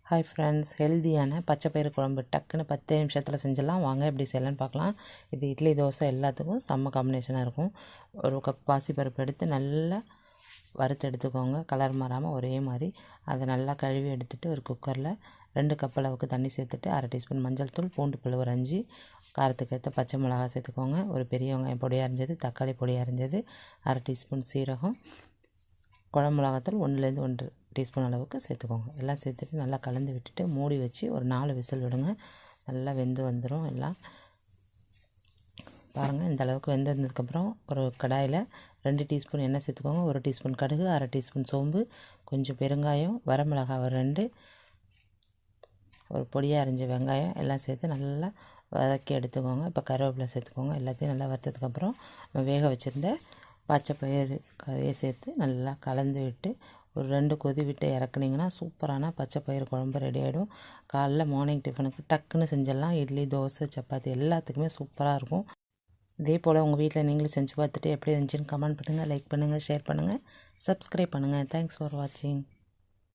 Hi friends, ஹெல்தியான பச்சைப்பயிறு குழம்பு டக்குன்னு 10 நிமிஷத்தில் செஞ்சிடலாம். வாங்க எப்படி செய்யலான்னு பார்க்கலாம். இது இட்லி தோசை எல்லாத்துக்கும் செம்ம காம்பினேஷனாக இருக்கும். ஒரு கப் பாசிப்பருப்பு எடுத்து நல்லா வறுத்து எடுத்துக்கோங்க. கலர் மாறாமல் ஒரே மாதிரி அதை நல்லா கழுவி எடுத்துகிட்டு ஒரு குக்கரில் 2 கப் அளவுக்கு தண்ணி சேர்த்துட்டு 1/2 டீஸ்பூன் மஞ்சள் தூள், பூண்டு பல் ஒரு 5, காரத்துக்கு ஏற்ற பச்சை மிளகாய் சேர்த்துக்கோங்க. ஒரு பெரிய வெங்காயம் பொடியாக அரிஞ்சது, தக்காளி பொடியாக அரிஞ்சது, 1/2 டீஸ்பூன் சீரகம், குழம்பு மிளகாத்தூள் 1லேருந்து 1 டீஸ்பூன் அளவுக்கு சேர்த்துக்கோங்க. எல்லாம் சேர்த்துட்டு நல்லா கலந்து விட்டுட்டு மூடி வச்சு ஒரு 4 விசில் விடுங்க. நல்லா வெந்து வந்துடும். எல்லாம் பாருங்கள், இந்த அளவுக்கு வெந்து வந்ததுக்கப்புறம் ஒரு கடாயில் 2 டீஸ்பூன் எண்ணெய் சேர்த்துக்கோங்க. 1 டீஸ்பூன் கடுகு, 1/2 டீஸ்பூன் சோம்பு, கொஞ்சம் பெருங்காயம், வரமிளகாய் ஒரு 2, ஒரு பொடியாக அரிஞ்ச வெங்காயம் எல்லாம் சேர்த்து நல்லா வதக்கி எடுத்துக்கோங்க. இப்போ கருவேப்பிலை சேர்த்துக்கோங்க. எல்லாத்தையும் நல்லா வறுத்ததுக்கப்புறம் வேக வச்சுருந்த பச்சைப்பயிறு கறியை சேர்த்து நல்லா கலந்து விட்டு ஒரு 2 கொதி விட்டு இறக்குனிங்கன்னா சூப்பரான பச்சைப்பயிறு குழம்பு ரெடி ஆகிடும். காலைல மார்னிங் டிஃபனுக்கு டக்குன்னு செஞ்சிடலாம். இட்லி, தோசை, சப்பாத்தி எல்லாத்துக்குமே சூப்பராக இருக்கும். இதே போல் உங்கள் வீட்டில் நீங்களும் செஞ்சு பார்த்துட்டு எப்படி இருந்துச்சுன்னு கமெண்ட் பண்ணுங்கள், லைக் பண்ணுங்கள், ஷேர் பண்ணுங்கள், சப்ஸ்கிரைப் பண்ணுங்கள். தேங்க்ஸ் ஃபார் வாட்சிங்.